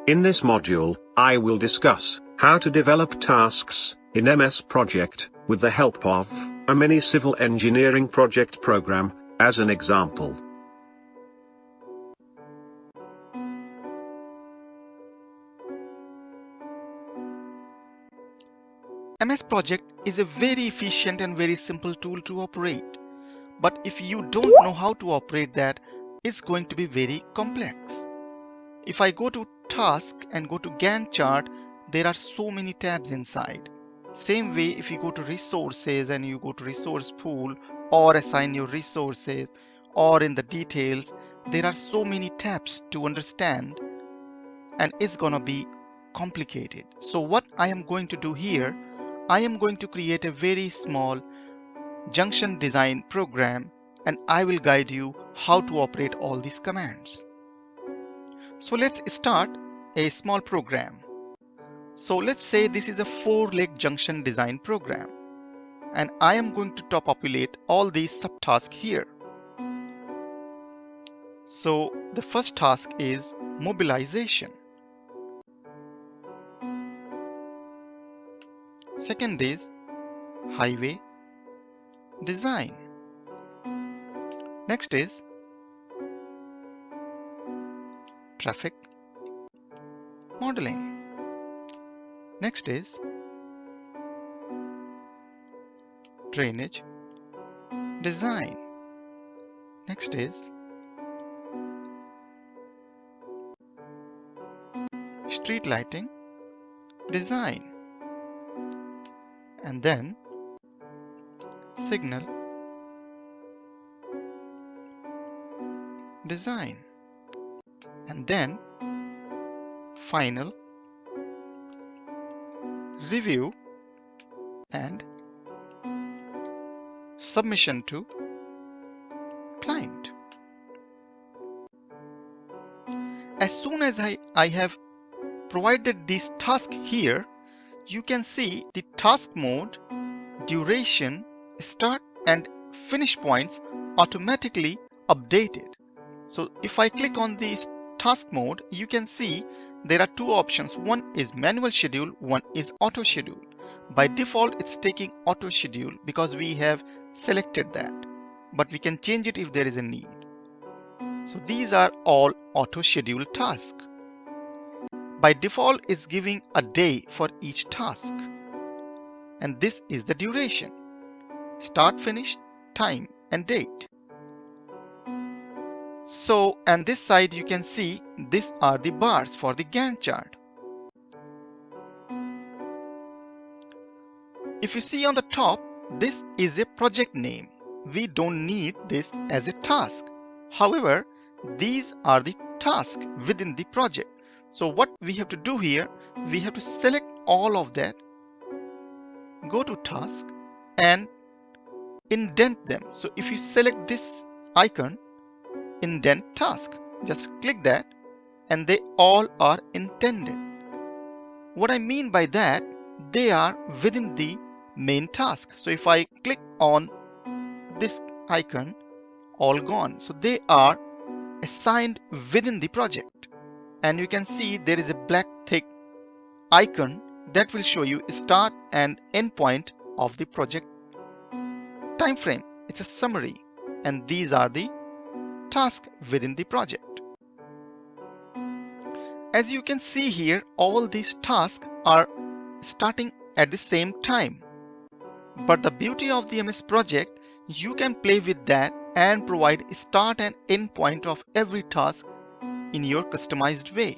In this module, I will discuss how to develop tasks in MS Project with the help of a mini civil engineering project program, as an example. MS Project is a very efficient and very simple tool to operate. But if you don't know how to operate that, it's going to be very complex. If I go to Task and go to Gantt chart, there are so many tabs inside. Same way, if you go to Resources and you go to Resource Pool or assign your resources or in the details, there are so many tabs to understand and it's gonna be complicated. So what I am going to do here, I am going to create a very small junction design program and I will guide you how to operate all these commands. So let's start a small program. So let's say this is a 4-leg junction design program and I am going to populate all these subtasks here. So the first task is mobilization. Second is highway design. Next is traffic modeling. Next is drainage design. Next is street lighting design. And then signal design. And then final review and submission to client. As soon as I have provided this task here, you can see the task mode, duration, start and finish points automatically updated. So if I click on this task mode, you can see there are two options. One is manual schedule, one is auto schedule. By default, it's taking auto schedule because we have selected that, but we can change it if there is a need. So these are all auto schedule tasks. By default, it's giving a day for each task. And this is the duration, start, finish, time and date. So, and this side you can see these are the bars for the Gantt chart. If you see on the top, this is a project name. We don't need this as a task. However, these are the tasks within the project. So what we have to do here, we have to select all of that, go to task and indent them. So if you select this icon, indent task, just click that and they all are indented. What I mean by that, they are within the main task. So if I click on this icon, all gone. So they are assigned within the project. And you can see there is a black thick icon that will show you start and end point of the project time frame. It's a summary and these are the tasks within the project. As you can see here, all these tasks are starting at the same time. But the beauty of the MS project, you can play with that and provide start and end point of every task in your customized way.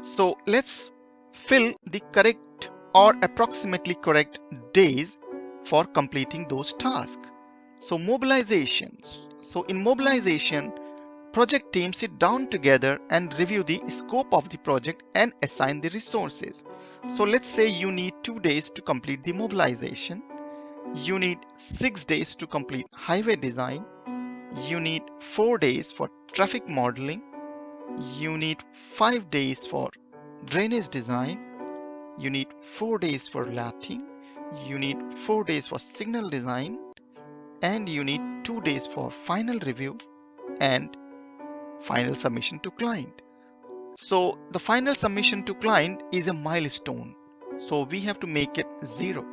So let's fill the correct or approximately correct days for completing those tasks. So mobilizations. So in mobilization, project teams sit down together and review the scope of the project and assign the resources. So let's say you need 2 days to complete the mobilization. You need 6 days to complete highway design. You need 4 days for traffic modeling. You need 5 days for drainage design. You need 4 days for lighting. You need 4 days for signal design. And you need 2 days for final review and final submission to client. So the final submission to client is a milestone. So we have to make it 0.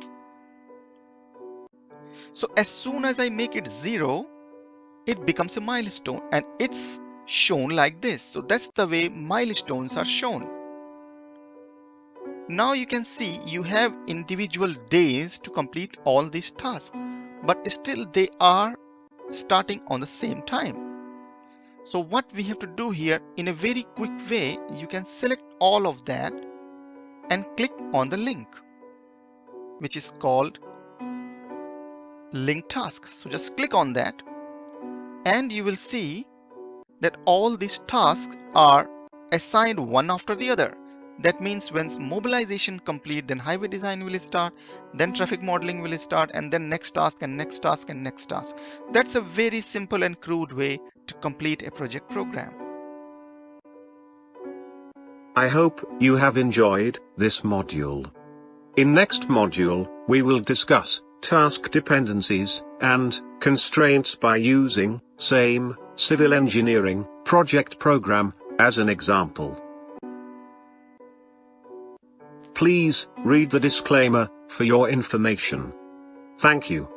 So as soon as I make it 0, it becomes a milestone and it's shown like this. So that's the way milestones are shown. Now you can see you have individual days to complete all these tasks, but still they are starting on the same time. So what we have to do here, in a very quick way, you can select all of that and click on the link, which is called link tasks. So just click on that and you will see that all these tasks are assigned one after the other. That means when mobilization complete, then highway design will start, then traffic modeling will start, and then next task and next task and next task. That's a very simple and crude way to complete a project program. I hope you have enjoyed this module. In next module, we will discuss task dependencies and constraints by using same civil engineering project program as an example. Please read the disclaimer for your information. Thank you.